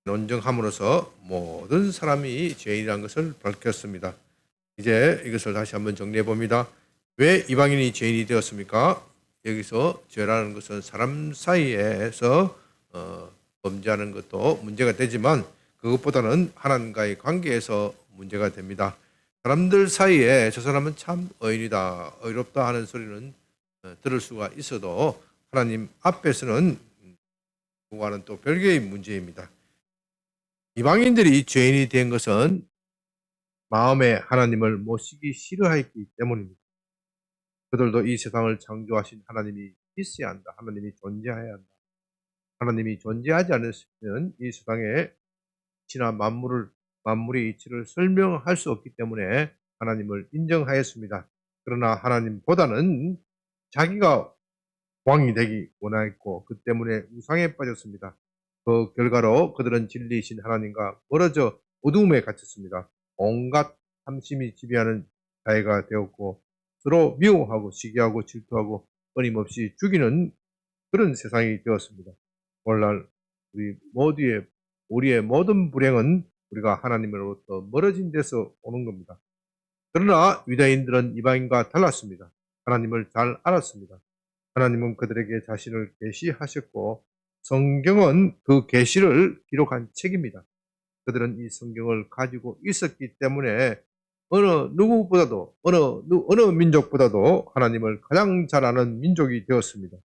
논증함으로써 모든 사람이 죄인이라는 것을 밝혔습니다. 이제 이것을 다시 한번 정리해 봅니다. 왜 이방인이 죄인이 되었습니까? 여기서 죄라는 것은 사람 사이에서 범죄하는 것도 문제가 되지만 그것보다는 하나님과의 관계에서 문제가 됩니다. 사람들 사이에 저 사람은 참 의인이다, 의롭다 하는 소리는 들을 수가 있어도 하나님 앞에서는 그와는 또 별개의 문제입니다. 이방인들이 죄인이 된 것은 마음에 하나님을 모시기 싫어했기 때문입니다. 그들도 이 세상을 창조하신 하나님이 있어야 한다. 하나님이 존재해야 한다. 하나님이 존재하지 않으시면 이 세상에 이치나 만물의 이치를 설명할 수 없기 때문에 하나님을 인정하였습니다. 그러나 하나님보다는 자기가 왕이 되기 원하였고 그 때문에 우상에 빠졌습니다. 그 결과로 그들은 진리이신 하나님과 멀어져 어두움에 갇혔습니다. 온갖 탐심이 지배하는 자해가 되었고 서로 미워하고 시기하고 질투하고 끊임없이 죽이는 그런 세상이 되었습니다. 오늘날 우리의 모든 불행은 우리가 하나님으로부터 멀어진 데서 오는 겁니다. 그러나 유다인들은 이방인과 달랐습니다. 하나님을 잘 알았습니다. 하나님은 그들에게 자신을 계시하셨고 성경은 그 계시를 기록한 책입니다. 그들은 이 성경을 가지고 있었기 때문에 어느 누구보다도 어느 민족보다도 하나님을 가장 잘 아는 민족이 되었습니다.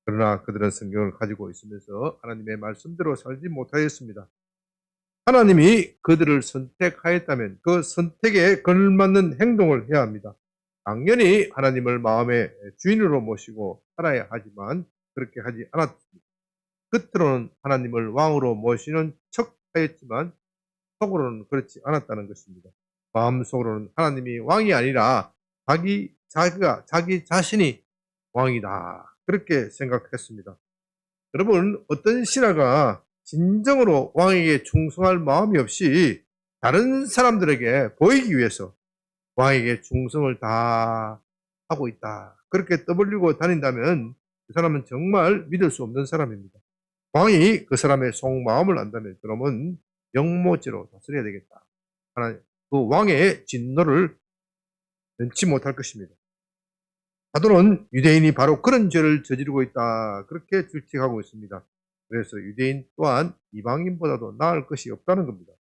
그러나 그들은 성경을 가지고 있으면서 하나님의 말씀대로 살지 못하였습니다. 하나님이 그들을 선택하였다면 그 선택에 걸맞는 행동을 해야 합니다. 당연히 하나님을 마음의 주인으로 모시고 살아야 하지만 그렇게 하지 않았습니다. 겉으로는 하나님을 왕으로 모시는 척 하였지만 속으로는 그렇지 않았다는 것입니다. 마음속으로는 하나님이 왕이 아니라 자기 자신이 왕이다. 그렇게 생각했습니다. 여러분, 어떤 신하가 진정으로 왕에게 충성할 마음이 없이 다른 사람들에게 보이기 위해서 왕에게 충성을 다 하고 있다. 그렇게 떠벌리고 다닌다면 그 사람은 정말 믿을 수 없는 사람입니다. 왕이 그 사람의 속마음을 안다면 그러면 영모죄로 다스려야 되겠다. 하나님, 그 왕의 진노를 면치 못할 것입니다. 사도는 유대인이 바로 그런 죄를 저지르고 있다. 그렇게 질책하고 있습니다. 그래서 유대인 또한 이방인보다도 나을 것이 없다는 겁니다.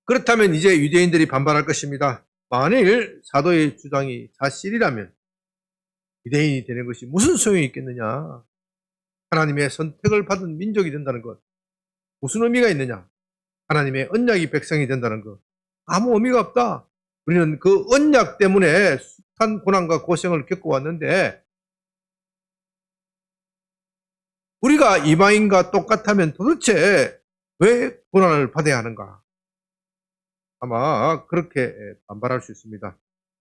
그렇다면 이제 유대인들이 반발할 것입니다. 만일 사도의 주장이 사실이라면 유대인이 되는 것이 무슨 소용이 있겠느냐? 하나님의 선택을 받은 민족이 된다는 것 무슨 의미가 있느냐? 하나님의 언약이 백성이 된다는 것 아무 의미가 없다. 우리는 그 언약 때문에 숱한 고난과 고생을 겪어왔는데 우리가 이방인과 똑같다면 도대체 왜 고난을 받아야 하는가? 아마 그렇게 반발할 수 있습니다.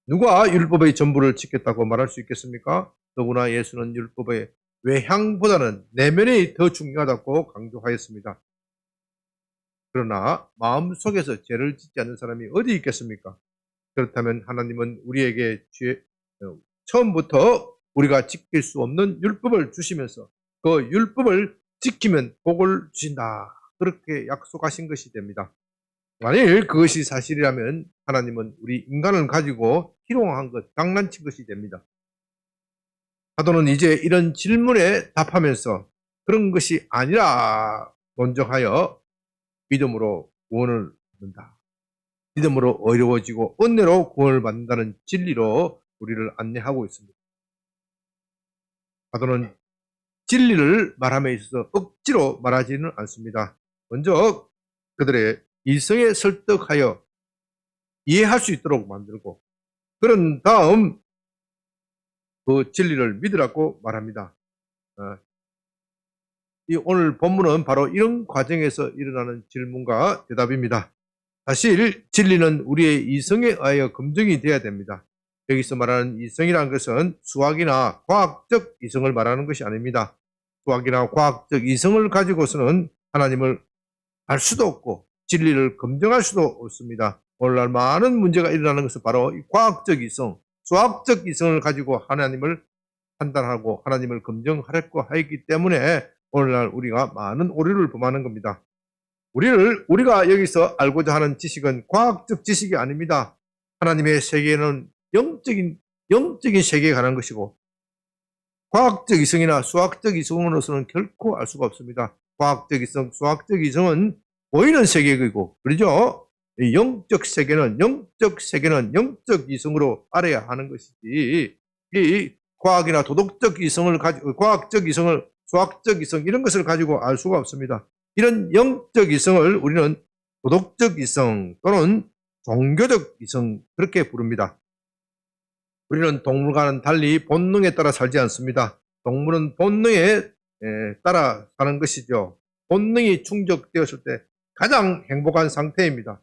누가 율법의 전부를 지켰다고 말할 수 있겠습니까? 더구나 예수는 율법의 외향보다는 내면이 더 중요하다고 강조하였습니다. 그러나 마음속에서 죄를 짓지 않는 사람이 어디 있겠습니까? 그렇다면 하나님은 우리에게 처음부터 우리가 지킬 수 없는 율법을 주시면서 그 율법을 지키면 복을 주신다. 그렇게 약속하신 것이 됩니다. 만일 그것이 사실이라면 하나님은 우리 인간을 가지고 희롱한 것, 장난친 것이 됩니다. 사도는 이제 이런 질문에 답하면서 그런 것이 아니라 논정하여 믿음으로 구원을 받는다. 믿음으로 어려워지고 은혜로 구원을 받는다는 진리로 우리를 안내하고 있습니다. 사도는 진리를 말함에 있어서 억지로 말하지는 않습니다. 먼저 그들의 이성에 설득하여 이해할 수 있도록 만들고 그런 다음 그 진리를 믿으라고 말합니다. 이 오늘 본문은 바로 이런 과정에서 일어나는 질문과 대답입니다. 사실 진리는 우리의 이성에 의하여 검증이 되어야 됩니다. 여기서 말하는 이성이라는 것은 수학이나 과학적 이성을 말하는 것이 아닙니다. 수학이나 과학적 이성을 가지고서는 하나님을 알 수도 없고 진리를 검증할 수도 없습니다. 오늘날 많은 문제가 일어나는 것은 바로 이 과학적 이성, 수학적 이성을 가지고 하나님을 판단하고 하나님을 검증하려고 하기 때문에 오늘날 우리가 많은 오류를 범하는 겁니다. 우리가 여기서 알고자 하는 지식은 과학적 지식이 아닙니다. 하나님의 세계는 영적인 세계에 관한 것이고, 과학적 이성이나 수학적 이성으로서는 결코 알 수가 없습니다. 과학적 이성, 수학적 이성은 보이는 세계이고, 그러죠? 영적 세계는 영적 이성으로 알아야 하는 것이지, 이 과학이나 도덕적 이성을 가지고, 과학적 이성을, 수학적 이성, 이런 것을 가지고 알 수가 없습니다. 이런 영적 이성을 우리는 도덕적 이성 또는 종교적 이성, 그렇게 부릅니다. 우리는 동물과는 달리 본능에 따라 살지 않습니다. 동물은 본능에 따라 사는 것이죠. 본능이 충족되었을 때 가장 행복한 상태입니다.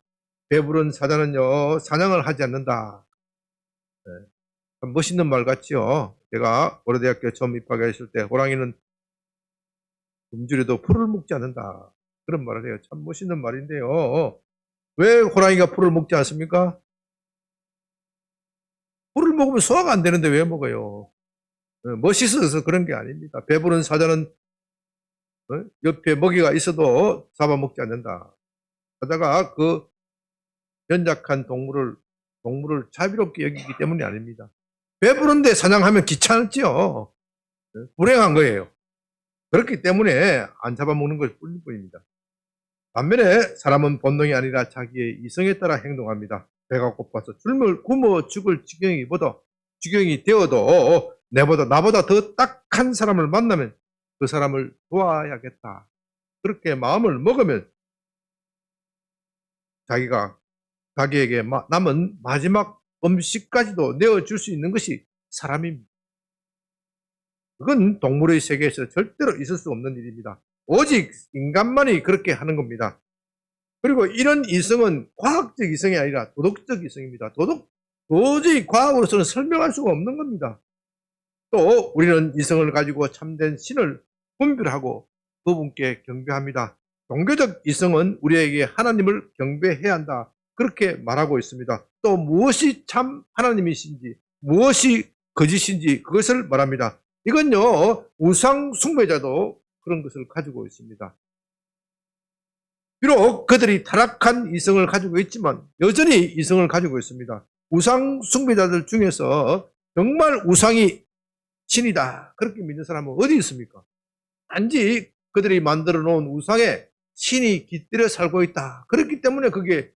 배부른 사자는요, 사냥을 하지 않는다. 멋있는 말 같지요. 제가 고려대학교 처음 입학했을 때 호랑이는 굶주려도 풀을 먹지 않는다, 그런 말을 해요. 참 멋있는 말인데요. 왜 호랑이가 풀을 먹지 않습니까? 풀을 먹으면 소화가 안 되는데 왜 먹어요? 멋있어서 그런 게 아닙니다. 배부른 사자는 옆에 먹이가 있어도 잡아먹지 않는다. 사자가 그 연약한 동물을 자비롭게 여기기 때문이 아닙니다. 배부른데 사냥하면 귀찮지요. 불행한 거예요. 그렇기 때문에 안 잡아먹는 걸 뿐입니다. 반면에 사람은 본능이 아니라 자기의 이성에 따라 행동합니다. 배가 고파서 굶어 죽을 지경이 되어도 나보다 더 딱한 사람을 만나면 그 사람을 도와야겠다, 그렇게 마음을 먹으면 자기에게 남은 마지막 음식까지도 내어줄 수 있는 것이 사람입니다. 그건 동물의 세계에서 절대로 있을 수 없는 일입니다. 오직 인간만이 그렇게 하는 겁니다. 그리고 이런 이성은 과학적 이성이 아니라 도덕적 이성입니다. 도저히 과학으로서는 설명할 수가 없는 겁니다. 또 우리는 이성을 가지고 참된 신을 분별하고 그분께 경배합니다. 종교적 이성은 우리에게 하나님을 경배해야 한다, 그렇게 말하고 있습니다. 또 무엇이 참 하나님이신지 무엇이 거짓인지 그것을 말합니다. 이건요, 우상 숭배자도 그런 것을 가지고 있습니다. 비록 그들이 타락한 이성을 가지고 있지만 여전히 이성을 가지고 있습니다. 우상 숭배자들 중에서 정말 우상이 신이다, 그렇게 믿는 사람은 어디 있습니까? 단지 그들이 만들어 놓은 우상에 신이 깃들여 살고 있다, 그렇기 때문에 그게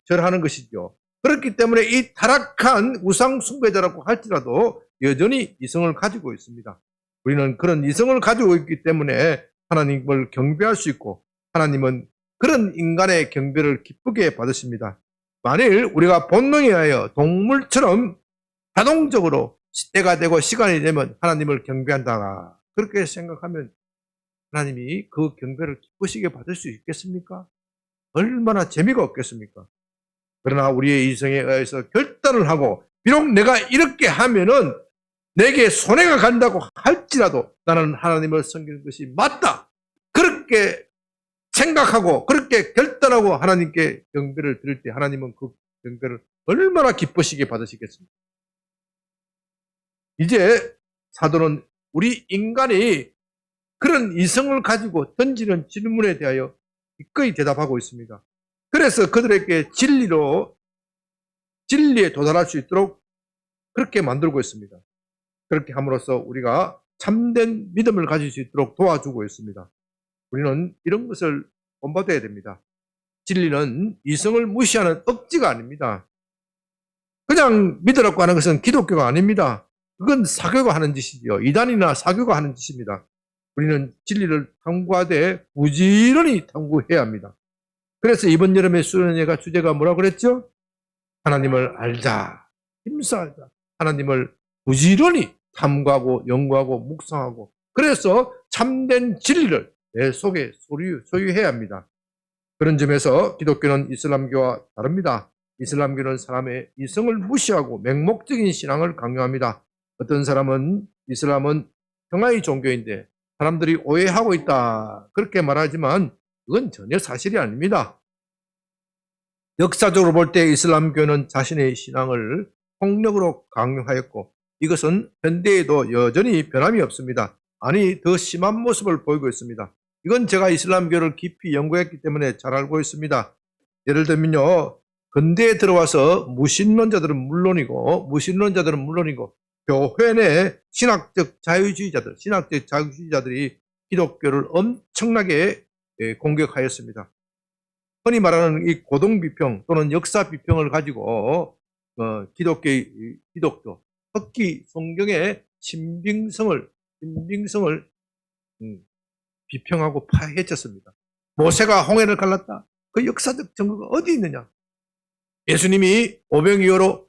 절하는 것이죠. 그렇기 때문에 이 타락한 우상 숭배자라고 할지라도 여전히 이성을 가지고 있습니다. 우리는 그런 이성을 가지고 있기 때문에 하나님을 경배할 수 있고, 하나님은 그런 인간의 경배를 기쁘게 받으십니다. 만일 우리가 본능에 의하여 동물처럼 자동적으로 때가 되고 시간이 되면 하나님을 경배한다, 그렇게 생각하면 하나님이 그 경배를 기쁘시게 받을 수 있겠습니까? 얼마나 재미가 없겠습니까? 그러나 우리의 이성에 의해서 결단을 하고, 비록 내가 이렇게 하면은 내게 손해가 간다고 할지라도 나는 하나님을 섬기는 것이 맞다, 그렇게 생각하고 그렇게 결단하고 하나님께 경배를 드릴 때 하나님은 그 경배를 얼마나 기쁘시게 받으시겠습니까? 이제 사도는 우리 인간이 그런 이성을 가지고 던지는 질문에 대하여 기꺼이 대답하고 있습니다. 그래서 그들에게 진리에 도달할 수 있도록 그렇게 만들고 있습니다. 그렇게 함으로써 우리가 참된 믿음을 가질 수 있도록 도와주고 있습니다. 우리는 이런 것을 본받아야 됩니다. 진리는 이성을 무시하는 억지가 아닙니다. 그냥 믿으라고 하는 것은 기독교가 아닙니다. 그건 사교가 하는 짓이지요. 이단이나 사교가 하는 짓입니다. 우리는 진리를 탐구하되 부지런히 탐구해야 합니다. 그래서 이번 여름의 수련회가 주제가 뭐라고 그랬죠? 하나님을 알자, 힘써알자. 하나님을 부지런히 탐구하고 연구하고 묵상하고, 그래서 참된 진리를 내 속에 소유해야 합니다. 그런 점에서 기독교는 이슬람교와 다릅니다. 이슬람교는 사람의 이성을 무시하고 맹목적인 신앙을 강요합니다. 어떤 사람은 이슬람은 평화의 종교인데 사람들이 오해하고 있다, 그렇게 말하지만 그건 전혀 사실이 아닙니다. 역사적으로 볼 때 이슬람교는 자신의 신앙을 폭력으로 강요하였고, 이것은 현대에도 여전히 변함이 없습니다. 아니, 더 심한 모습을 보이고 있습니다. 이건 제가 이슬람교를 깊이 연구했기 때문에 잘 알고 있습니다. 예를 들면요, 근대에 들어와서 무신론자들은 물론이고, 교회 내 신학적 자유주의자들이 기독교를 엄청나게 공격하였습니다. 흔히 말하는 이 고동비평 또는 역사비평을 가지고 기독교, 특히 성경의 신빙성을 비평하고 파헤쳤습니다. 모세가 홍해를 갈랐다. 그 역사적 증거가 어디 있느냐? 예수님이 오병이어로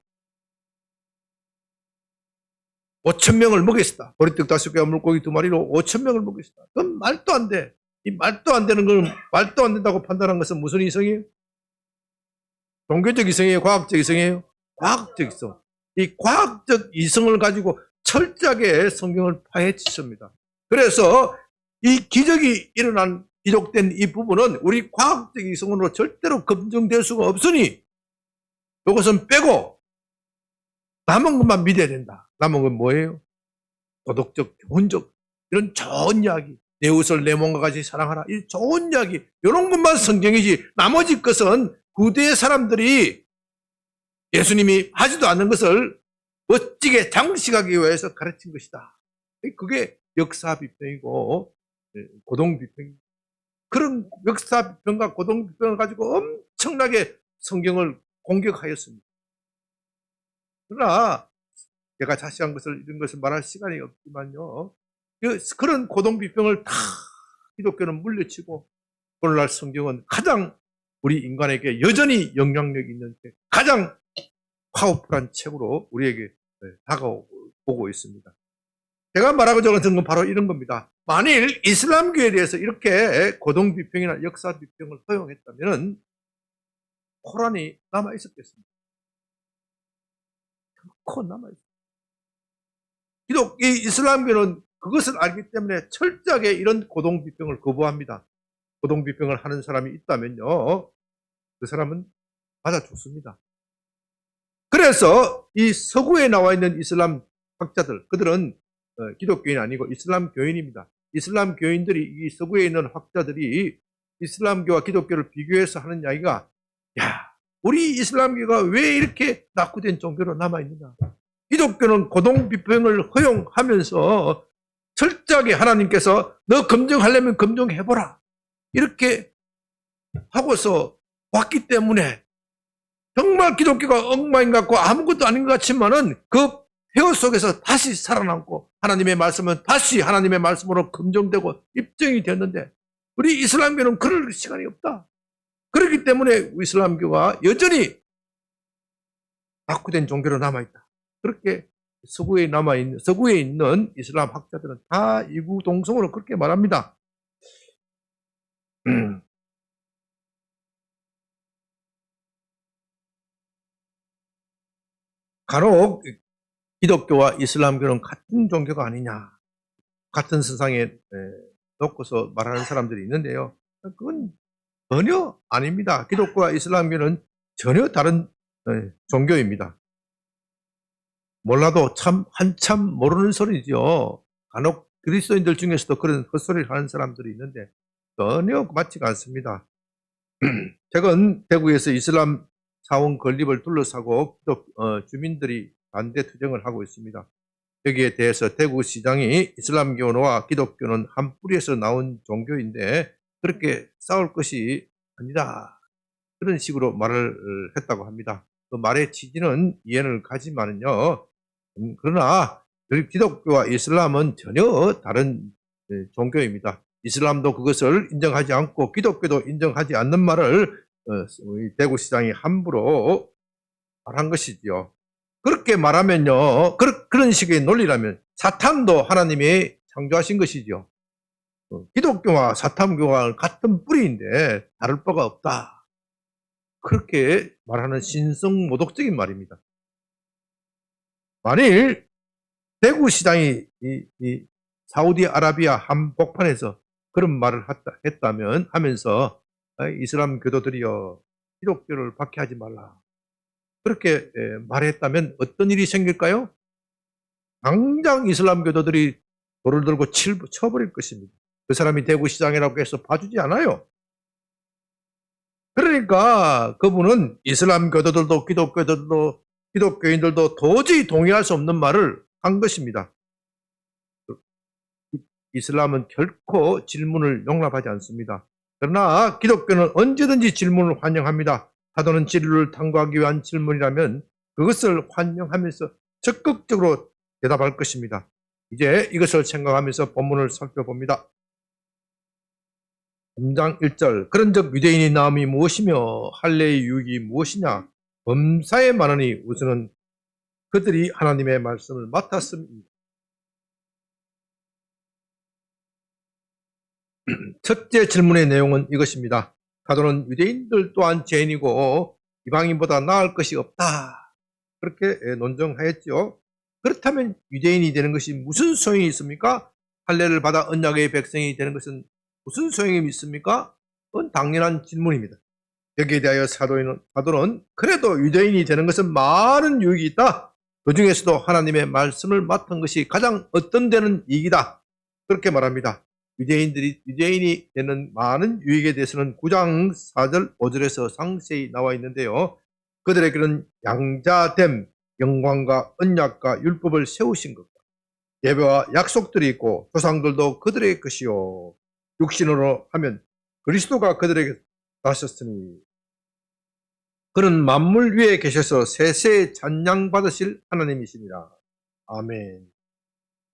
5,000명을 먹였다. 보리떡 5개와 물고기 2마리로 5,000명을 먹였다. 그건 말도 안 돼. 이 말도 안 되는 건 말도 안 된다고 판단한 것은 무슨 이성이에요? 종교적 이성이에요? 과학적 이성이에요? 과학적 이성. 이 과학적 이성을 가지고 철저하게 성경을 파헤쳤습니다. 그래서 이 기적이 일어난 기록된 이 부분은 우리 과학적 이성으로 절대로 검증될 수가 없으니 이것은 빼고 남은 것만 믿어야 된다. 남은 건 뭐예요? 도덕적, 교훈적 이런 좋은 이야기. 내 옷을 내 몸과 같이 사랑하라. 이 좋은 이야기. 이런 것만 성경이지. 나머지 것은 구대의 사람들이 예수님이 하지도 않는 것을 멋지게 장식하기 위해서 가르친 것이다. 그게 역사비평이고 고동비평입니다. 그런 역사비평과 고동비평을 가지고 엄청나게 성경을 공격하였습니다. 그러나 제가 자세한 것을 이런 것을 말할 시간이 없지만요. 그런 고동비평을 다 기독교는 물리치고 오늘날 성경은 가장 우리 인간에게 여전히 영향력 있는 가장 파워풀한 책으로 우리에게 다가오고 있습니다. 제가 말하고자 하는 건 바로 이런 겁니다. 만일 이슬람교에 대해서 이렇게 고동비평이나 역사비평을 허용했다면 코란이 남아있었겠습니다. 결코 남아있습니다. 이 이슬람교는 그것을 알기 때문에 철저하게 이런 고동비평을 거부합니다. 고동비평을 하는 사람이 있다면요, 그 사람은 맞아 죽습니다. 그래서 이 서구에 나와 있는 이슬람 학자들, 그들은 기독교인 아니고 이슬람 교인입니다. 이슬람 교인들이 이 서구에 있는 학자들이 이슬람교와 기독교를 비교해서 하는 이야기가, 야, 우리 이슬람교가 왜 이렇게 낙후된 종교로 남아있느냐. 기독교는 고동비평을 허용하면서 철저하게 하나님께서 너 검증하려면 검증해보라. 이렇게 하고서 왔기 때문에 정말 기독교가 엉망인 것 같고 아무것도 아닌 것 같지만은 그 폐허 속에서 다시 살아남고 하나님의 말씀은 다시 하나님의 말씀으로 검증되고 입증이 됐는데 우리 이슬람교는 그럴 시간이 없다. 그렇기 때문에 이슬람교가 여전히 낙후된 종교로 남아있다. 그렇게 서구에 있는 이슬람 학자들은 다 이구동성으로 그렇게 말합니다. 간혹 기독교와 이슬람교는 같은 종교가 아니냐, 같은 세상에 놓고서 말하는 사람들이 있는데요. 그건 전혀 아닙니다. 기독교와 이슬람교는 전혀 다른 종교입니다. 몰라도 한참 모르는 소리죠. 간혹 그리스도인들 중에서도 그런 헛소리를 하는 사람들이 있는데 전혀 맞지가 않습니다. 최근 대구에서 이슬람 사원 건립을 둘러싸고 주민들이 반대 투쟁을 하고 있습니다. 여기에 대해서 대구시장이 이슬람교와 기독교는 한 뿌리에서 나온 종교인데 그렇게 싸울 것이 아니다. 그런 식으로 말을 했다고 합니다. 그 말의 취지는 이해를 가지만은요. 그러나 기독교와 이슬람은 전혀 다른 종교입니다. 이슬람도 그것을 인정하지 않고 기독교도 인정하지 않는 말을 대구시장이 함부로 말한 것이지요. 그렇게 말하면요, 그런 식의 논리라면 사탄도 하나님이 창조하신 것이죠. 기독교와 사탄교가 같은 뿌리인데 다를 바가 없다. 그렇게 말하는 신성모독적인 말입니다. 만일 대구시장이 이 사우디아라비아 한복판에서 그런 말을 했다면 하면서 이슬람 교도들이여 기독교를 박해하지 말라. 그렇게 말했다면 어떤 일이 생길까요? 당장 이슬람 교도들이 돌을 들고 쳐버릴 것입니다. 그 사람이 대구시장이라고 해서 봐주지 않아요. 그러니까 그분은 이슬람 교도들도 기독교인들도 도저히 동의할 수 없는 말을 한 것입니다. 이슬람은 결코 질문을 용납하지 않습니다. 그러나 기독교는 언제든지 질문을 환영합니다. 사도는 진리를 탐구하기 위한 질문이라면 그것을 환영하면서 적극적으로 대답할 것입니다. 이제 이것을 생각하면서 본문을 살펴봅니다. 3장 1절 그런즉 유대인이 나음이 무엇이며 할례의 유익이 무엇이냐 범사에 말하니 우선은 그들이 하나님의 말씀을 맡았습니다. 첫째 질문의 내용은 이것입니다. 사도는 유대인들 또한 죄인이고 이방인보다 나을 것이 없다. 그렇게 논정하였지요. 그렇다면 유대인이 되는 것이 무슨 소용이 있습니까? 할례를 받아 언약의 백성이 되는 것은 무슨 소용이 있습니까? 그건 당연한 질문입니다. 여기에 대하여 사도는 그래도 유대인이 되는 것은 많은 유익이 있다. 그 중에서도 하나님의 말씀을 맡은 것이 가장 어떤 데는 이익이다. 그렇게 말합니다. 유대인이 되는 많은 유익에 대해서는 9장 4절 5절에서 상세히 나와 있는데요. 그들에게는 양자됨, 영광과 언약과 율법을 세우신 것과 예배와 약속들이 있고 조상들도 그들의 것이요 육신으로 하면 그리스도가 그들에게 나셨으니 그는 만물 위에 계셔서 세세 찬양받으실 하나님이십니다. 아멘.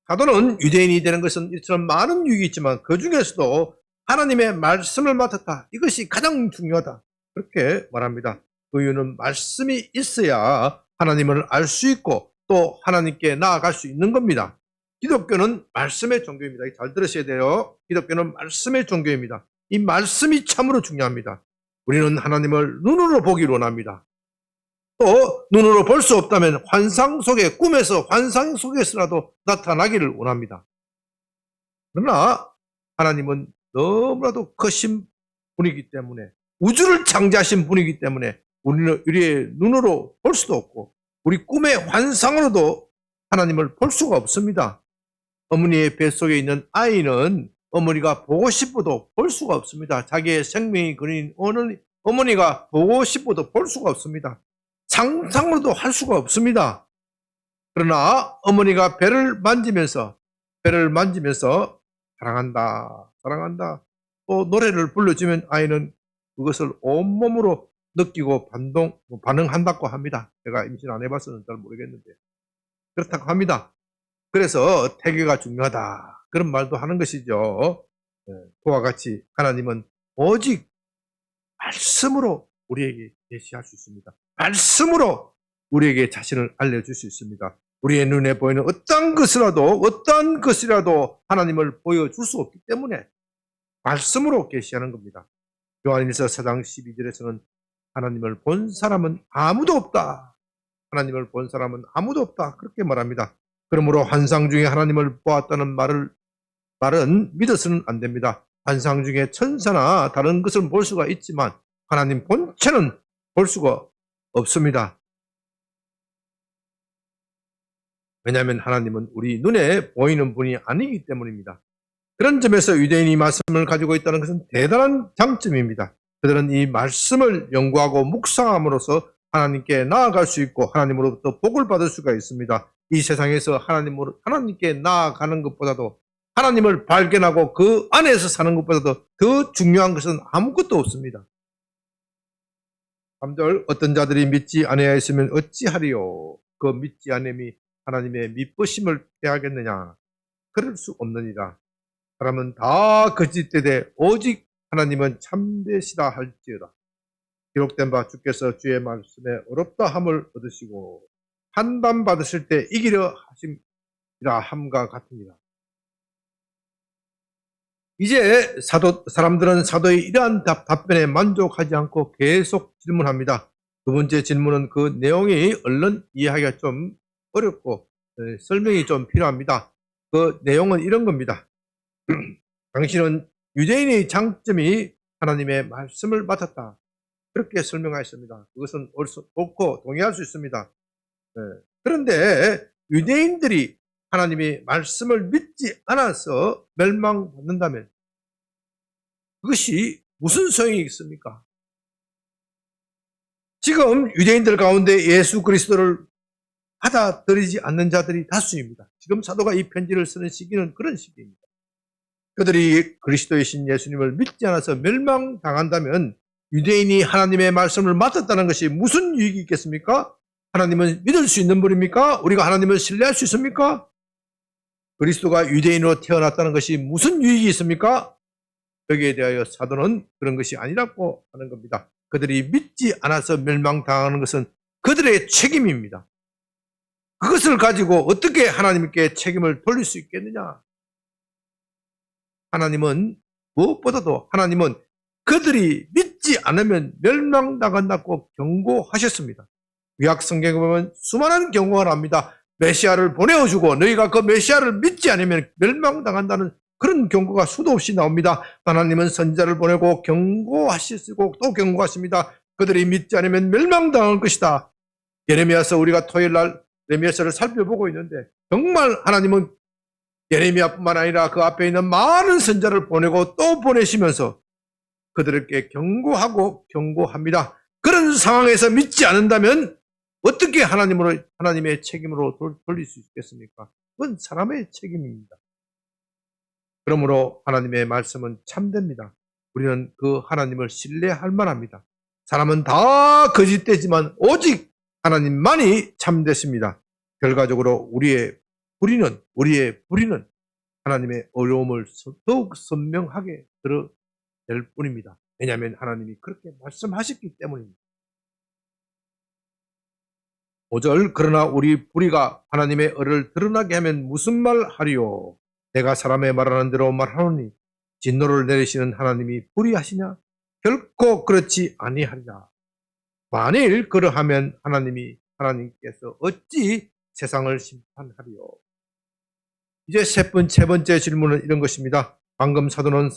사도는 유대인이 되는 것은 이처럼 많은 유익이 있지만 그 중에서도 하나님의 말씀을 맡았다. 이것이 가장 중요하다. 그렇게 말합니다. 그 이유는 말씀이 있어야 하나님을 알 수 있고 또 하나님께 나아갈 수 있는 겁니다. 기독교는 말씀의 종교입니다. 잘 들으셔야 돼요. 기독교는 말씀의 종교입니다. 이 말씀이 참으로 중요합니다. 우리는 하나님을 눈으로 보기를 원합니다. 또 눈으로 볼 수 없다면 환상 속에 꿈에서 환상 속에서라도 나타나기를 원합니다. 그러나 하나님은 너무나도 크신 분이기 때문에 우주를 창조하신 분이기 때문에 우리는 우리의 눈으로 볼 수도 없고 우리 꿈의 환상으로도 하나님을 볼 수가 없습니다. 어머니의 뱃속에 있는 아이는 어머니가 보고 싶어도 볼 수가 없습니다. 자기의 생명이 그린 어머니가 보고 싶어도 볼 수가 없습니다. 상상으로도 할 수가 없습니다. 그러나 어머니가 배를 만지면서 사랑한다 또 노래를 불러주면 아이는 그것을 온몸으로 느끼고 반응한다고 합니다. 제가 임신 안 해봐서는 잘 모르겠는데 그렇다고 합니다. 그래서 태교가 중요하다 그런 말도 하는 것이죠. 그와 같이 하나님은 오직 말씀으로 우리에게 계시할 수 있습니다. 말씀으로 우리에게 자신을 알려줄 수 있습니다. 우리의 눈에 보이는 어떤 것이라도 하나님을 보여줄 수 없기 때문에 말씀으로 계시하는 겁니다. 요한일서 4장 12절에서는 하나님을 본 사람은 아무도 없다. 하나님을 본 사람은 아무도 없다. 그렇게 말합니다. 그러므로 환상 중에 하나님을 보았다는 말은 믿어서는 안 됩니다. 환상 중에 천사나 다른 것을 볼 수가 있지만 하나님 본체는 볼 수가 없습니다. 왜냐하면 하나님은 우리 눈에 보이는 분이 아니기 때문입니다. 그런 점에서 유대인이 말씀을 가지고 있다는 것은 대단한 장점입니다. 그들은 이 말씀을 연구하고 묵상함으로써 하나님께 나아갈 수 있고 하나님으로부터 복을 받을 수가 있습니다. 이 세상에서 하나님께 나아가는 것보다도 하나님을 발견하고 그 안에서 사는 것보다도 더 중요한 것은 아무것도 없습니다. 3절 어떤 자들이 믿지 아니하였으면 어찌하리요? 그 믿지 않음이 하나님의 미쁘심을 패하겠느냐? 그럴 수 없느니라. 사람은 다 거짓되되 오직 하나님은 참되시다 할지어다. 기록된 바 주께서 주의 말씀에 어렵다 함을 얻으시고 판단 받으실 때 이기려 하심이라 함과 같으니라. 이제 사람들은 사도의 이러한 답변에 만족하지 않고 계속 질문합니다. 두 번째 질문은 그 내용이 얼른 이해하기가 좀 어렵고 설명이 좀 필요합니다. 그 내용은 이런 겁니다. 당신은 유대인의 장점이 하나님의 말씀을 맡았다. 그렇게 설명하였습니다. 그것은 옳고 동의할 수 있습니다. 그런데 유대인들이 하나님의 말씀을 믿지 않아서 멸망받는다면 그것이 무슨 소용이 있습니까? 지금 유대인들 가운데 예수 그리스도를 받아들이지 않는 자들이 다수입니다. 지금 사도가 이 편지를 쓰는 시기는 그런 시기입니다. 그들이 그리스도의 신 예수님을 믿지 않아서 멸망당한다면 유대인이 하나님의 말씀을 맡았다는 것이 무슨 유익이 있겠습니까? 하나님은 믿을 수 있는 분입니까? 우리가 하나님을 신뢰할 수 있습니까? 그리스도가 유대인으로 태어났다는 것이 무슨 유익이 있습니까? 여기에 대하여 사도는 그런 것이 아니라고 하는 겁니다. 그들이 믿지 않아서 멸망당하는 것은 그들의 책임입니다. 그것을 가지고 어떻게 하나님께 책임을 돌릴 수 있겠느냐? 하나님은 무엇보다도 하나님은 그들이 믿지 않으면 멸망당한다고 경고하셨습니다. 구약 성경에 보면 수많은 경고가 납니다. 메시아를 보내어주고 너희가 그 메시아를 믿지 않으면 멸망당한다는 그런 경고가 수도 없이 나옵니다. 하나님은 선지자를 보내고 경고하시고 또 경고하십니다. 그들이 믿지 않으면 멸망당할 것이다. 예레미야서 우리가 토요일 날 예레미야서를 살펴보고 있는데 정말 하나님은 예레미야뿐만 아니라 그 앞에 있는 많은 선지자를 보내고 또 보내시면서 그들에게 경고하고 경고합니다. 그런 상황에서 믿지 않는다면 어떻게 하나님의 책임으로 돌릴 수 있겠습니까? 그건 사람의 책임입니다. 그러므로 하나님의 말씀은 참됩니다. 우리는 그 하나님을 신뢰할 만합니다. 사람은 다 거짓되지만 오직 하나님만이 참되십니다. 결과적으로 우리의 불의는 하나님의 어려움을 더욱 선명하게 드러낼 뿐입니다. 왜냐하면 하나님이 그렇게 말씀하셨기 때문입니다. 5절 그러나 우리 불의가 하나님의 의를 드러나게 하면 무슨 말 하리요? 내가 사람의 말하는 대로 말하노니 진노를 내리시는 하나님이 불의하시냐? 결코 그렇지 아니하리라. 만일 그러하면 하나님께서 어찌 세상을 심판하리요? 이제 세 번째 질문은 이런 것입니다. 방금 사도는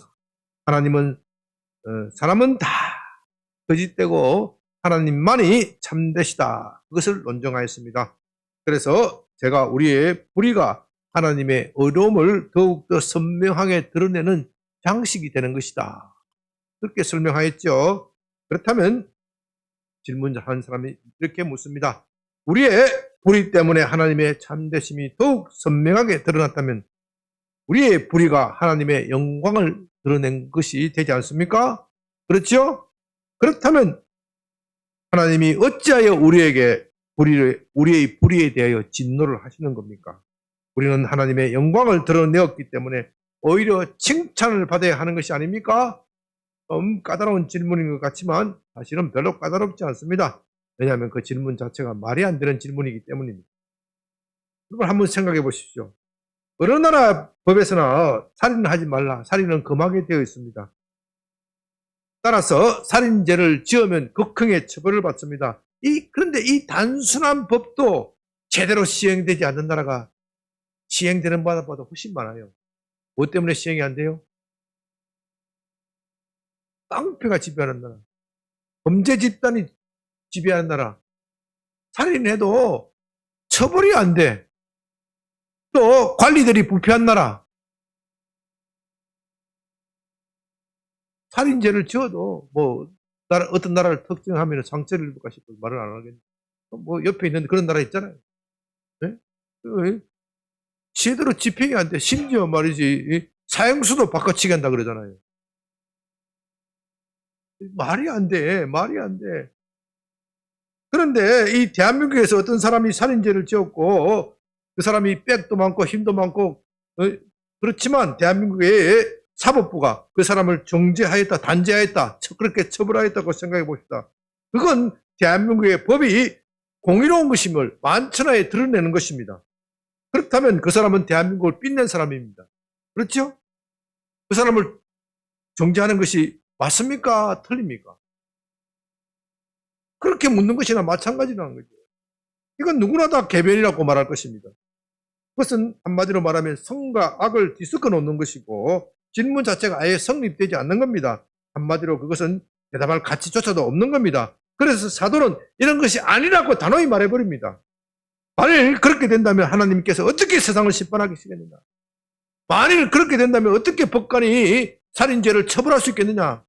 하나님은 사람은 다 거짓되고 하나님만이 참되시다. 그것을 논증하였습니다. 그래서 제가 우리의 불의가 하나님의 어려움을 더욱더 선명하게 드러내는 장식이 되는 것이다. 그렇게 설명하였죠. 그렇다면 질문한 사람이 이렇게 묻습니다. 우리의 불의 때문에 하나님의 참되심이 더욱 선명하게 드러났다면 우리의 불의가 하나님의 영광을 드러낸 것이 되지 않습니까? 그렇죠? 그렇다면 하나님이 어찌하여 우리의 불의에 대하여 진노를 하시는 겁니까? 우리는 하나님의 영광을 드러내었기 때문에 오히려 칭찬을 받아야 하는 것이 아닙니까? 좀 까다로운 질문인 것 같지만 사실은 별로 까다롭지 않습니다. 왜냐하면 그 질문 자체가 말이 안 되는 질문이기 때문입니다. 여러분 한번 생각해 보십시오. 어느 나라 법에서나 살인을 하지 말라. 살인은 금하게 되어 있습니다. 따라서 살인죄를 지으면 극형의 처벌을 받습니다. 그런데 이 단순한 법도 제대로 시행되지 않는 나라가 시행되는 바보다 훨씬 많아요. 뭐 때문에 시행이 안 돼요? 깡패가 지배하는 나라, 범죄 집단이 지배하는 나라, 살인해도 처벌이 안 돼. 또 관리들이 부패한 나라, 살인죄를 지어도 어떤 나라를 특정하면 상처를 입을까 싶어서 말을 안 하겠네. 옆에 있는 그런 나라 있잖아요. 네? 제대로 집행이 안 돼. 심지어 말이지 사형수도 바꿔치기 한다 그러잖아요. 말이 안 돼. 말이 안 돼. 그런데 이 대한민국에서 어떤 사람이 살인죄를 지었고 그 사람이 백도 많고 힘도 많고 그렇지만 대한민국의 사법부가 그 사람을 정죄하였다, 단죄하였다, 그렇게 처벌하였다고 생각해 봅시다. 그건 대한민국의 법이 공의로운 것임을 만천하에 드러내는 것입니다. 그렇다면 그 사람은 대한민국을 빛낸 사람입니다. 그렇죠? 그 사람을 정죄하는 것이 맞습니까? 틀립니까? 그렇게 묻는 것이나 마찬가지라는 거죠. 이건 누구나 다 개변이라고 말할 것입니다. 그것은 한마디로 말하면 성과 악을 뒤섞어 놓는 것이고 질문 자체가 아예 성립되지 않는 겁니다. 한마디로 그것은 대답할 가치조차도 없는 겁니다. 그래서 사도는 이런 것이 아니라고 단호히 말해버립니다. 만일 그렇게 된다면 하나님께서 어떻게 세상을 심판하시겠느냐? 만일 그렇게 된다면 어떻게 법관이 살인죄를 처벌할 수 있겠느냐?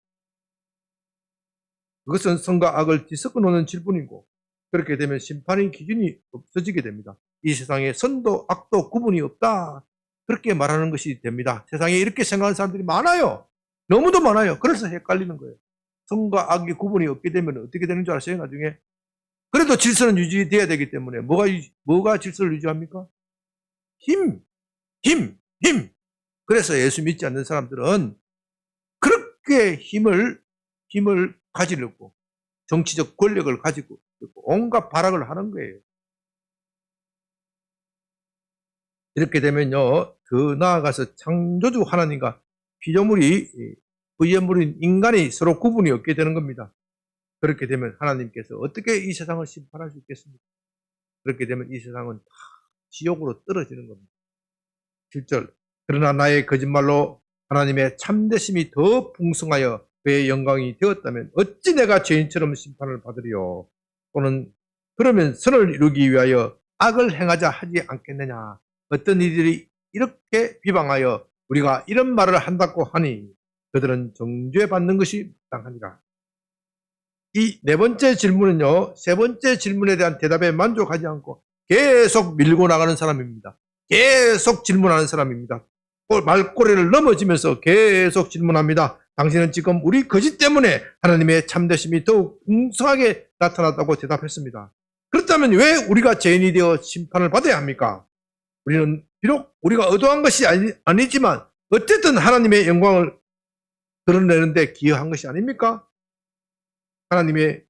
그것은 선과 악을 뒤섞어 놓는 질문이고, 그렇게 되면 심판의 기준이 없어지게 됩니다. 이 세상에 선도 악도 구분이 없다, 그렇게 말하는 것이 됩니다. 세상에 이렇게 생각하는 사람들이 많아요. 너무도 많아요. 그래서 헷갈리는 거예요. 선과 악이 구분이 없게 되면 어떻게 되는 줄 아세요? 나중에 그래도 질서는 유지돼야 되기 때문에 뭐가 질서를 유지합니까? 힘, 힘. 그래서 예수 믿지 않는 사람들은 그렇게 힘을 가지려고 정치적 권력을 가지고 온갖 발악을 하는 거예요. 이렇게 되면요, 더 나아가서 창조주 하나님과 피조물이 부유물인 인간이 서로 구분이 없게 되는 겁니다. 그렇게 되면 하나님께서 어떻게 이 세상을 심판할 수 있겠습니까? 그렇게 되면 이 세상은 다 지옥으로 떨어지는 겁니다. 7절, 그러나 나의 거짓말로 하나님의 참되심이 더 풍성하여 그의 영광이 되었다면 어찌 내가 죄인처럼 심판을 받으리요? 또는 그러면 선을 이루기 위하여 악을 행하자 하지 않겠느냐? 어떤 이들이 이렇게 비방하여 우리가 이런 말을 한다고 하니 그들은 정죄받는 것이 마땅하니라. 이 네 번째 질문은요, 세 번째 질문에 대한 대답에 만족하지 않고 계속 밀고 나가는 사람입니다. 계속 질문하는 사람입니다. 말꼬리를 넘어지면서 계속 질문합니다. 당신은 지금 우리 거짓 때문에 하나님의 참되심이 더욱 풍성하게 나타났다고 대답했습니다. 그렇다면 왜 우리가 죄인이 되어 심판을 받아야 합니까? 우리는 비록 우리가 의도한 것이 아니지만 어쨌든 하나님의 영광을 드러내는데 기여한 것이 아닙니까? 하나님의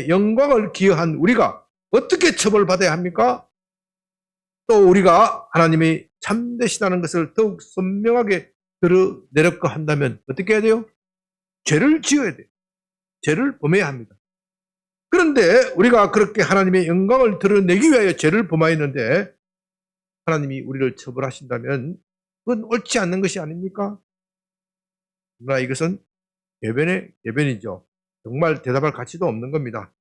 영광을 기여한 우리가 어떻게 처벌받아야 합니까? 또 우리가 하나님이 참되시다는 것을 더욱 선명하게 드러내려고 한다면 어떻게 해야 돼요? 죄를 지어야 돼요. 죄를 범해야 합니다. 그런데 우리가 그렇게 하나님의 영광을 드러내기 위하여 죄를 범하였는데 하나님이 우리를 처벌하신다면 그건 옳지 않는 것이 아닙니까? 그러나 이것은 개변이죠. 정말 대답할 가치도 없는 겁니다.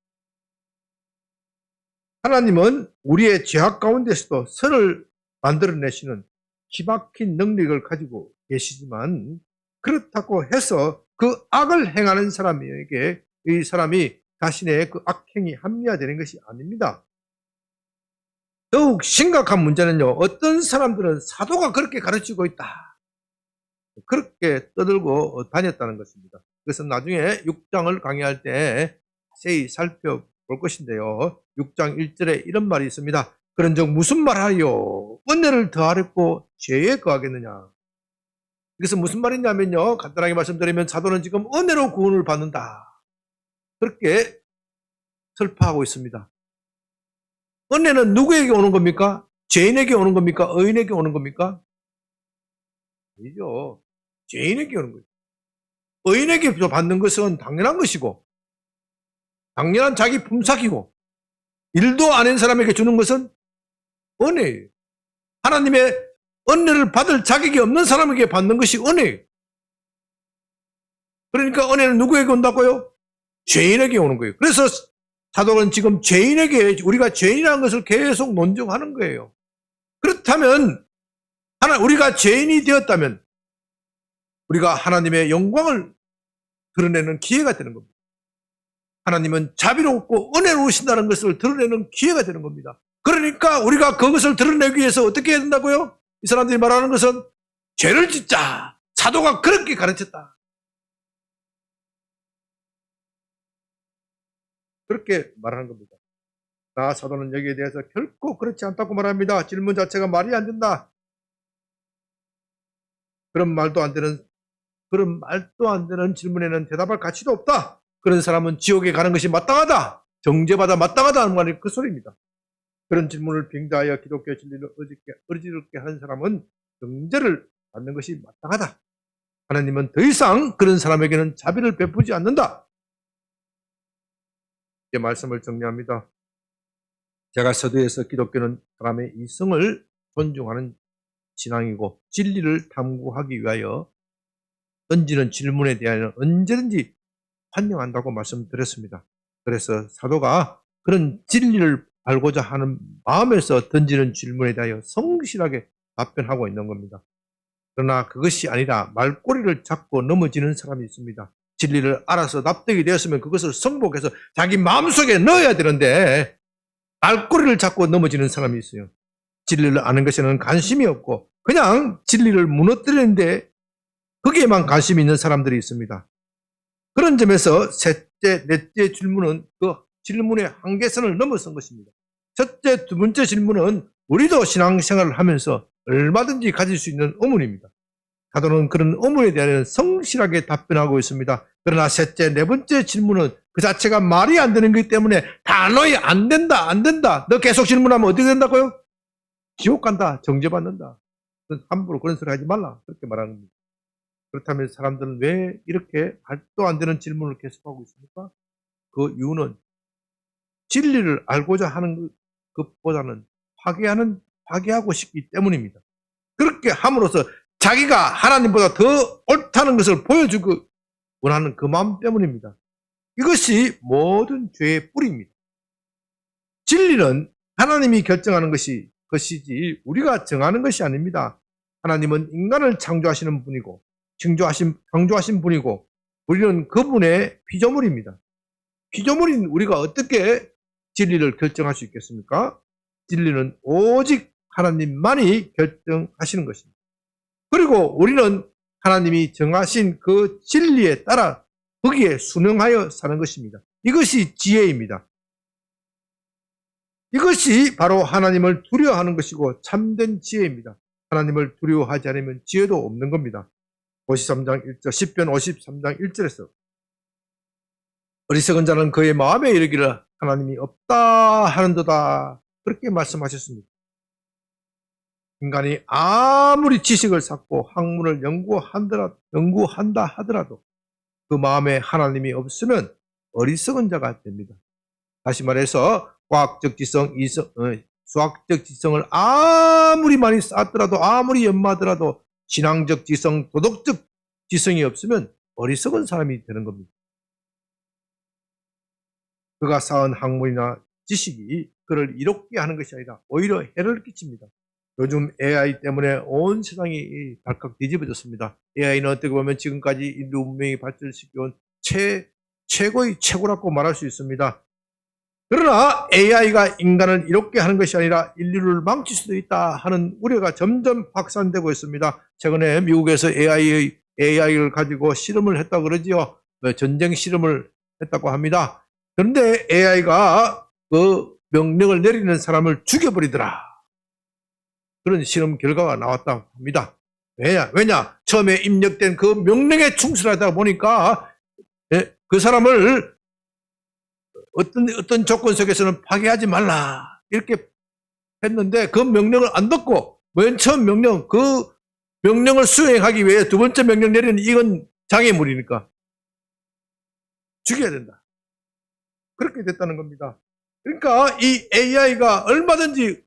하나님은 우리의 죄악 가운데서도 선을 만들어내시는 기막힌 능력을 가지고 계시지만 그렇다고 해서 그 악을 행하는 사람에게 이 사람이 자신의 그 악행이 합리화되는 것이 아닙니다. 더욱 심각한 문제는요, 어떤 사람들은 사도가 그렇게 가르치고 있다, 그렇게 떠들고 다녔다는 것입니다. 그래서 나중에 6장을 강의할 때 자세히 살펴볼 것인데요. 6장 1절에 이런 말이 있습니다. 그런즉 무슨 말하리요? 은혜를 더하렵고 죄에 거하겠느냐? 이것은 무슨 말이냐면요, 간단하게 말씀드리면 사도는 지금 은혜로 구원을 받는다, 그렇게 설파하고 있습니다. 은혜는 누구에게 오는 겁니까? 죄인에게 오는 겁니까? 의인에게 오는 겁니까? 아니죠. 죄인에게 오는 거예요. 의인에게 받는 것은 당연한 것이고 당연한 자기 품삯이고 일도 안 한 사람에게 주는 것은 은혜예요. 하나님의 은혜를 받을 자격이 없는 사람에게 받는 것이 은혜예요. 그러니까 은혜는 누구에게 온다고요? 죄인에게 오는 거예요. 그래서 사도는 지금 죄인에게, 우리가 죄인이라는 것을 계속 논증하는 거예요. 그렇다면 우리가 죄인이 되었다면 우리가 하나님의 영광을 드러내는 기회가 되는 겁니다. 하나님은 자비롭고 은혜로우신다는 것을 드러내는 기회가 되는 겁니다. 그러니까 우리가 그것을 드러내기 위해서 어떻게 해야 된다고요? 이 사람들이 말하는 것은 죄를 짓자. 사도가 그렇게 가르쳤다. 그렇게 말하는 겁니다. 나 사도는 여기에 대해서 결코 그렇지 않다고 말합니다. 질문 자체가 말이 안 된다. 그런 말도 안 되는 질문에는 대답할 가치도 없다. 그런 사람은 지옥에 가는 것이 마땅하다. 정죄받아 마땅하다는 말이 그 소리입니다. 그런 질문을 빙자하여 기독교 진리를 어지럽게 하는 사람은 정죄를 받는 것이 마땅하다. 하나님은 더 이상 그런 사람에게는 자비를 베푸지 않는다. 이 말씀을 정리합니다. 제가 서두에서 기독교는 사람의 이성을 존중하는 신앙이고 진리를 탐구하기 위하여 던지는 질문에 대하여 언제든지 환영한다고 말씀드렸습니다. 그래서 사도가 그런 진리를 알고자 하는 마음에서 던지는 질문에 대하여 성실하게 답변하고 있는 겁니다. 그러나 그것이 아니라 말꼬리를 잡고 넘어지는 사람이 있습니다. 진리를 알아서 납득이 되었으면 그것을 성복해서 자기 마음속에 넣어야 되는데 말꼬리를 잡고 넘어지는 사람이 있어요. 진리를 아는 것에는 관심이 없고 그냥 진리를 무너뜨리는데 거기에만 관심이 있는 사람들이 있습니다. 그런 점에서 셋째, 넷째 질문은 그 질문의 한계선을 넘어선 것입니다. 첫째, 두 번째 질문은 우리도 신앙생활을 하면서 얼마든지 가질 수 있는 의문입니다. 사도는 그런 의문에 대한 성실하게 답변하고 있습니다. 그러나 셋째, 네 번째 질문은 그 자체가 말이 안 되는 것이기 때문에 단호히 안 된다, 안 된다. 너 계속 질문하면 어떻게 된다고요? 지옥 간다, 정죄받는다. 함부로 그런 소리 하지 말라. 그렇게 말하는 겁니다. 그렇다면 사람들은 왜 이렇게 말도 안 되는 질문을 계속하고 있습니까? 그 이유는 진리를 알고자 하는 것보다는 파괴하고 싶기 때문입니다. 그렇게 함으로써 자기가 하나님보다 더 옳다는 것을 보여주고 원하는 그 마음 때문입니다. 이것이 모든 죄의 뿌리입니다. 진리는 하나님이 결정하는 것이지 우리가 정하는 것이 아닙니다. 하나님은 인간을 창조하시는 분이고 창조하신 분이고 우리는 그분의 피조물입니다. 피조물인 우리가 어떻게 진리를 결정할 수 있겠습니까? 진리는 오직 하나님만이 결정하시는 것입니다. 그리고 우리는 하나님이 정하신 그 진리에 따라 거기에 순응하여 사는 것입니다. 이것이 지혜입니다. 이것이 바로 하나님을 두려워하는 것이고 참된 지혜입니다. 하나님을 두려워하지 않으면 지혜도 없는 겁니다. 53장 1절, 시편 53장 1절에서 어리석은 자는 그의 마음에 이르기를 하나님이 없다 하는도다 그렇게 말씀하셨습니다. 인간이 아무리 지식을 쌓고 학문을 연구한다 하더라도 그 마음에 하나님이 없으면 어리석은 자가 됩니다. 다시 말해서 과학적 지성, 수학적 지성을 아무리 많이 쌓더라도 아무리 연마하더라도 신앙적 지성, 도덕적 지성이 없으면 어리석은 사람이 되는 겁니다. 그가 쌓은 학문이나 지식이 그를 이롭게 하는 것이 아니라 오히려 해를 끼칩니다. 요즘 AI 때문에 온 세상이 발칵 뒤집어졌습니다. AI는 어떻게 보면 지금까지 인류 문명이 발전시켜온 최고라고 말할 수 있습니다. 그러나 AI가 인간을 이롭게 하는 것이 아니라 인류를 망칠 수도 있다 하는 우려가 점점 확산되고 있습니다. 최근에 미국에서 AI를 가지고 실험을 했다고 그러지요. 전쟁 실험을 했다고 합니다. 그런데 AI가 그 명령을 내리는 사람을 죽여버리더라. 그런 실험 결과가 나왔다고 합니다. 왜냐? 처음에 입력된 그 명령에 충실하다 보니까 그 사람을 어떤 조건 속에서는 파괴하지 말라 이렇게 했는데 그 명령을 안 듣고 맨 처음 그 명령을 수행하기 위해 두 번째 명령 내리는 이건 장애물이니까 죽여야 된다. 그렇게 됐다는 겁니다. 그러니까 이 AI가 얼마든지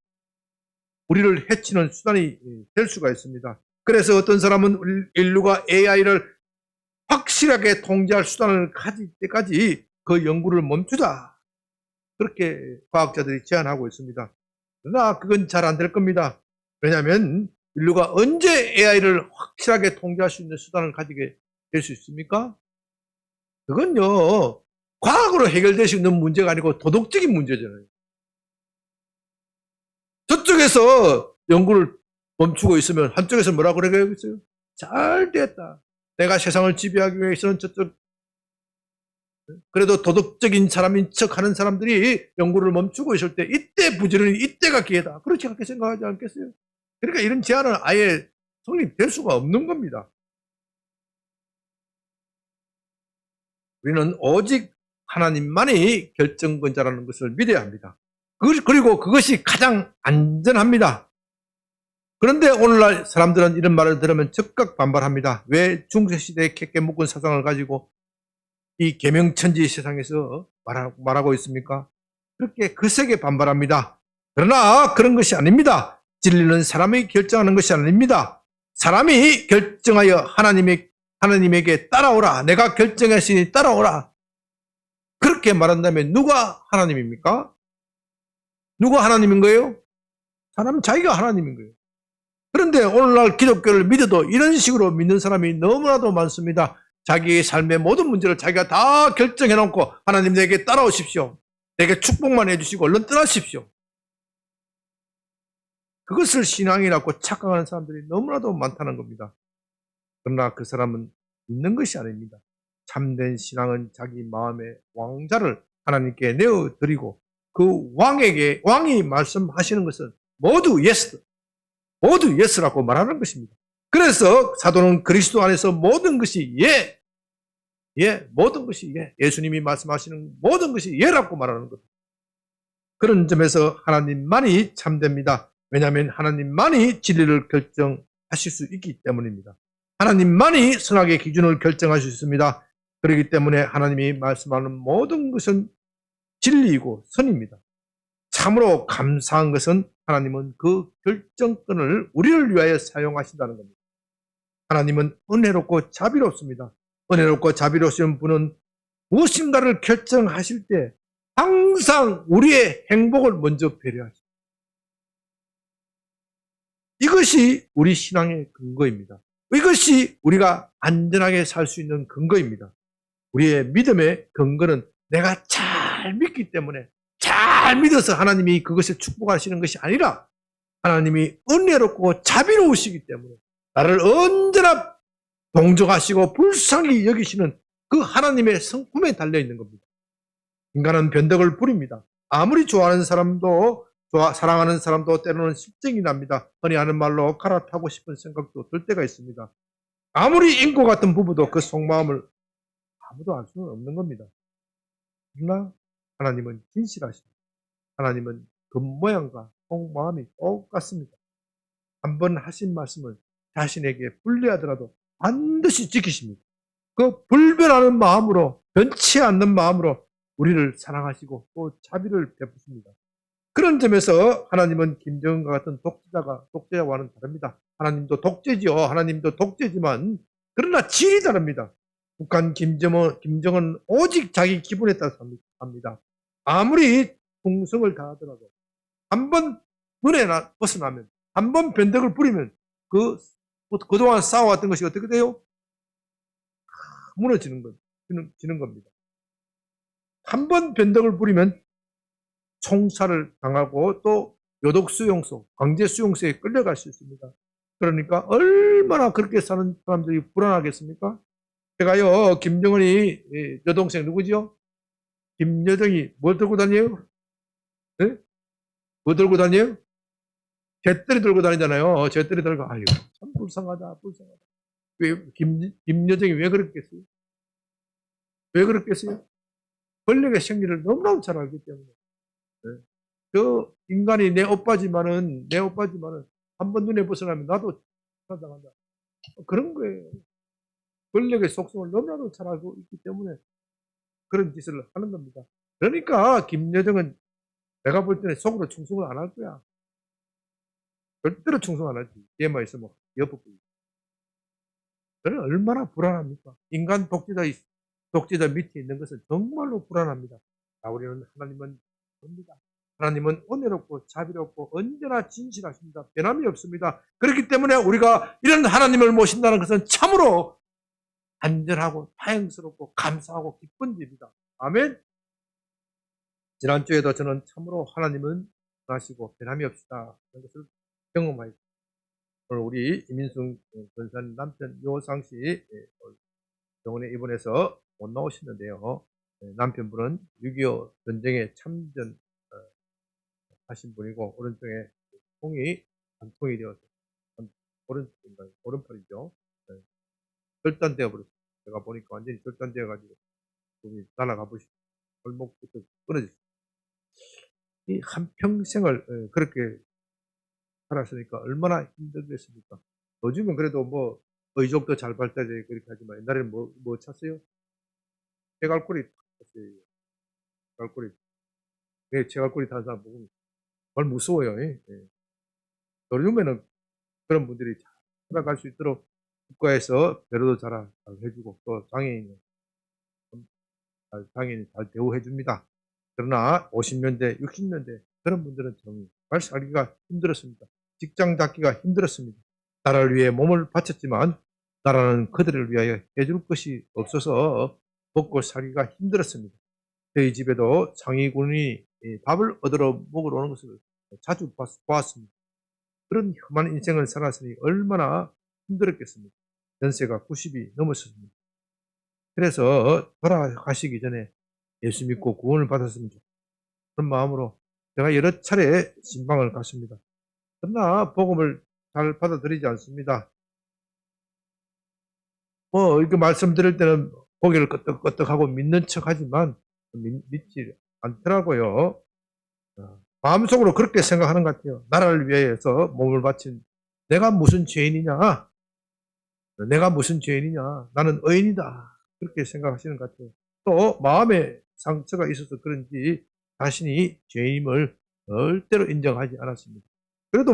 우리를 해치는 수단이 될 수가 있습니다. 그래서 어떤 사람은 인류가 AI를 확실하게 통제할 수단을 가질 때까지 그 연구를 멈추자. 그렇게 과학자들이 제안하고 있습니다. 그러나 그건 잘 안 될 겁니다. 왜냐하면 인류가 언제 AI를 확실하게 통제할 수 있는 수단을 가지게 될 수 있습니까? 그건요, 과학으로 해결될 수 있는 문제가 아니고 도덕적인 문제잖아요. 저쪽에서 연구를 멈추고 있으면 한쪽에서 뭐라고 그러겠어요? 잘 됐다. 내가 세상을 지배하기 위해서는 그래도 도덕적인 사람인 척 하는 사람들이 연구를 멈추고 있을 때 이때 부지런히 이때가 기회다. 그렇게 생각하지 않겠어요? 그러니까 이런 제안은 아예 성립될 수가 없는 겁니다. 우리는 오직 하나님만이 결정권자라는 것을 믿어야 합니다. 그리고 그것이 가장 안전합니다. 그런데 오늘날 사람들은 이런 말을 들으면 즉각 반발합니다. 왜 중세시대의 캐게 묶은 사상을 가지고 이 계명천지 세상에서 말하고 있습니까? 그렇게 거세게 반발합니다. 그러나 그런 것이 아닙니다. 진리는 사람이 결정하는 것이 아닙니다. 사람이 결정하여 하나님에게 따라오라. 내가 결정했으니 따라오라. 그렇게 말한다면 누가 하나님입니까? 누가 하나님인 거예요? 사람 자기가 하나님인 거예요. 그런데 오늘날 기독교를 믿어도 이런 식으로 믿는 사람이 너무나도 많습니다. 자기의 삶의 모든 문제를 자기가 다 결정해 놓고 하나님 내게 따라오십시오. 내게 축복만 해주시고 얼른 떠나십시오. 그것을 신앙이라고 착각하는 사람들이 너무나도 많다는 겁니다. 그러나 그 사람은 믿는 것이 아닙니다. 참된 신앙은 자기 마음의 왕자를 하나님께 내어드리고 그 왕이 말씀하시는 것은 모두 예스, 모두 예스라고 말하는 것입니다. 그래서 사도는 그리스도 안에서 모든 것이 모든 것이 예수님이 말씀하시는 모든 것이 예라고 말하는 겁니다. 그런 점에서 하나님만이 참됩니다. 왜냐하면 하나님만이 진리를 결정하실 수 있기 때문입니다. 하나님만이 선악의 기준을 결정하실 수 있습니다. 그렇기 때문에 하나님이 말씀하는 모든 것은 진리이고 선입니다. 참으로 감사한 것은 하나님은 그 결정권을 우리를 위하여 사용하신다는 겁니다. 하나님은 은혜롭고 자비롭습니다. 은혜롭고 자비로우신 분은 무엇인가를 결정하실 때 항상 우리의 행복을 먼저 배려하십니다. 이것이 우리 신앙의 근거입니다. 이것이 우리가 안전하게 살 수 있는 근거입니다. 우리의 믿음의 근거는 내가 잘 믿기 때문에 잘 믿어서 하나님이 그것을 축복하시는 것이 아니라 하나님이 은혜롭고 자비로우시기 때문에 나를 언제나 동정하시고 불쌍히 여기시는 그 하나님의 성품에 달려있는 겁니다. 인간은 변덕을 부립니다. 아무리 좋아하는 사람도 사랑하는 사람도 때로는 실증이 납니다. 흔히 하는 말로 갈아타고 싶은 생각도 들 때가 있습니다. 아무리 인고 같은 부부도 그 속마음을 아무도 알 수는 없는 겁니다. 그러나 하나님은 진실하십니다. 하나님은 겉모양과 속마음이 똑같습니다. 한번 하신 말씀을 자신에게 불리하더라도 반드시 지키십니다. 그 불변하는 마음으로, 변치 않는 마음으로 우리를 사랑하시고 또 자비를 베푸십니다. 그런 점에서 하나님은 김정은과 같은 독재자와는 다릅니다. 하나님도 독재지요. 하나님도 독재지만 그러나 질이 다릅니다. 북한 김정은 오직 자기 기분에 따라 삽니다. 아무리 충성을 다하더라도 한번 눈에 벗어나면 한번 변덕을 부리면 그동안 쌓아왔던 것이 어떻게 돼요? 무너지는 겁니다. 한번 변덕을 부리면 총살을 당하고 또 요독수용소, 강제수용소에 끌려갈 수 있습니다. 그러니까 얼마나 그렇게 사는 사람들이 불안하겠습니까? 제가요, 김정은이 여동생 누구죠? 김여정이 뭘 들고 다녀요? 네? 뭐 들고 다녀요? 잿더리 들고 다니잖아요. 잿더리 들고, 아유, 참 불쌍하다. 왜, 김여정이 왜 그랬겠어요? 왜 그랬겠어요? 권력의 생리를 너무너무 잘 알기 때문에. 네. 저 인간이 내 오빠지만은 한번 눈에 벗어나면 나도 살아나간다. 그런 거예요. 권력의 속성을 너무나도 잘 알고 있기 때문에 그런 짓을 하는 겁니다. 그러니까 김여정은 내가 볼 때는 속으로 충성을 안 할 거야. 절대로 충성 안 하지. 얘만 있으면 엿벗고. 저는 얼마나 불안합니까? 인간 독재자 밑에 있는 것은 정말로 불안합니다. 자, 우리는 하나님은 봅니다. 하나님은 은혜롭고 자비롭고 언제나 진실하십니다. 변함이 없습니다. 그렇기 때문에 우리가 이런 하나님을 모신다는 것은 참으로 안전하고 다행스럽고 감사하고 기쁜 일입니다. 아멘. 지난주에도 저는 참으로 하나님은 하시고 변함이 없다 그런 것을 경험하였습니다. 오늘 우리 이민숙 권사님 남편 요상 씨 병원에 입원해서 못 나오시는데요. 남편분은 6.25 전쟁에 참전 하신 분이고 오른쪽에 통이 반통이 되어서 오른팔이죠. 절단되어 버렸어요. 제가 보니까 완전히 절단되어 가지고 몸이 날아가 보시고 골목부터 끊어졌어요. 이 한평생을 그렇게 살았으니까 얼마나 힘들겠습니까? 요즘은 그래도 뭐 의족도 잘 발달되고 그렇게 하지만 옛날에는 뭐 찼어요? 제갈꼬리 탔어요. 제갈꼬리. 네, 제갈꼬리 타는 사람 보면 정말 무서워요. 예. 요즘에는 그런 분들이 잘 살아갈 수 있도록 국가에서 배려도 잘 해주고 또 장애인이 잘 대우해 줍니다. 그러나 50년대, 60년대 그런 분들은 정말 살기가 힘들었습니다. 직장 잡기가 힘들었습니다. 나라를 위해 몸을 바쳤지만 나라는 그들을 위하여 해줄 것이 없어서 먹고 살기가 힘들었습니다. 저희 집에도 상위군이 밥을 얻으러 먹으러 오는 것을 자주 보았습니다. 그런 험한 인생을 살았으니 얼마나 힘들었겠습니까? 연세가 90이 넘었습니다. 그래서 돌아가시기 전에 예수 믿고 구원을 받았으면 좋겠다. 그런 마음으로 제가 여러 차례 신방을 갔습니다. 그러나 복음을 잘 받아들이지 않습니다. 이렇게 말씀드릴 때는 고개를 끄덕끄덕하고 믿는 척 하지만 믿지 않더라고요. 마음속으로 그렇게 생각하는 것 같아요. 나라를 위해서 몸을 바친 내가 무슨 죄인이냐? 내가 무슨 죄인이냐? 나는 의인이다. 그렇게 생각하시는 것 같아요. 또 마음에 상처가 있어서 그런지 자신이 죄인임을 절대로 인정하지 않았습니다. 그래도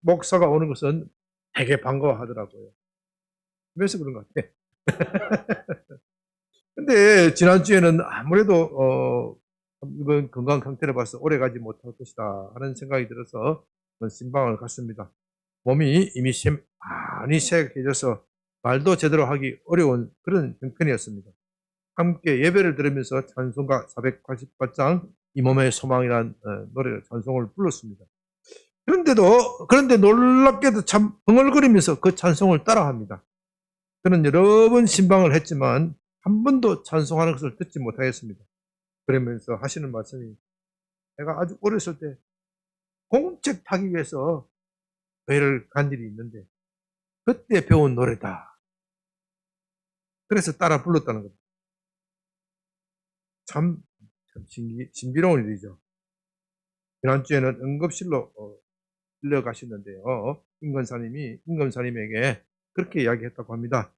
목사가 오는 것은 되게 반가워하더라고요. 그래서 그런 것 같아요. 근데 지난주에는 아무래도 이번 건강 상태를 봐서 오래 가지 못할 것이다 하는 생각이 들어서 신방을 갔습니다. 몸이 이미 많이 쇠약해져서 말도 제대로 하기 어려운 그런 형편이었습니다. 함께 예배를 들으면서 찬송가 488장 이 몸의 소망이란 노래를 찬송을 불렀습니다. 그런데 놀랍게도 참 흥얼거리면서 그 찬송을 따라합니다. 저는 여러 번 신방을 했지만 한 번도 찬송하는 것을 듣지 못하였습니다. 그러면서 하시는 말씀이 제가 아주 어렸을 때 공책 타기 위해서 교회를 간 일이 있는데 그때 배운 노래다. 그래서 따라 불렀다는 겁니다. 참 신비로운 일이죠. 지난주에는 응급실로 들려가셨는데요. 임금사님에게 그렇게 이야기했다고 합니다.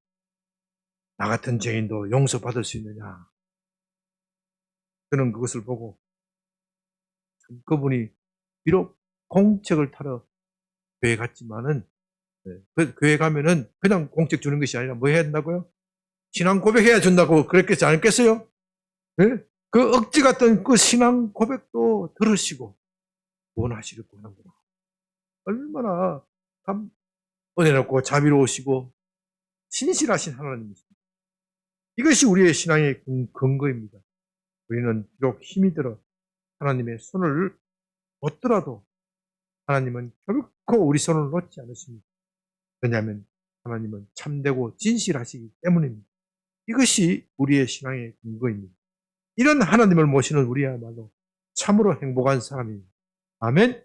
나 같은 죄인도 용서받을 수 있느냐. 저는 그것을 보고 그분이 비록 공책을 타러 교회 갔지만은 그 교회 가면은 그냥 공책 주는 것이 아니라 뭐 해야 된다고요? 신앙 고백해야 준다고 그랬겠지 않겠어요? 네? 그 억지 같던 그 신앙 고백도 들으시고 원하시려고 하는구나. 얼마나 참 은혜롭고 자비로우시고 신실하신 하나님이십니다. 이것이 우리의 신앙의 근거입니다. 우리는 비록 힘이 들어 하나님의 손을 놓더라도 하나님은 결코 우리 손을 놓지 않으십니다. 왜냐하면 하나님은 참되고 진실하시기 때문입니다. 이것이 우리의 신앙의 근거입니다. 이런 하나님을 모시는 우리야말로 참으로 행복한 사람입니다. 아멘.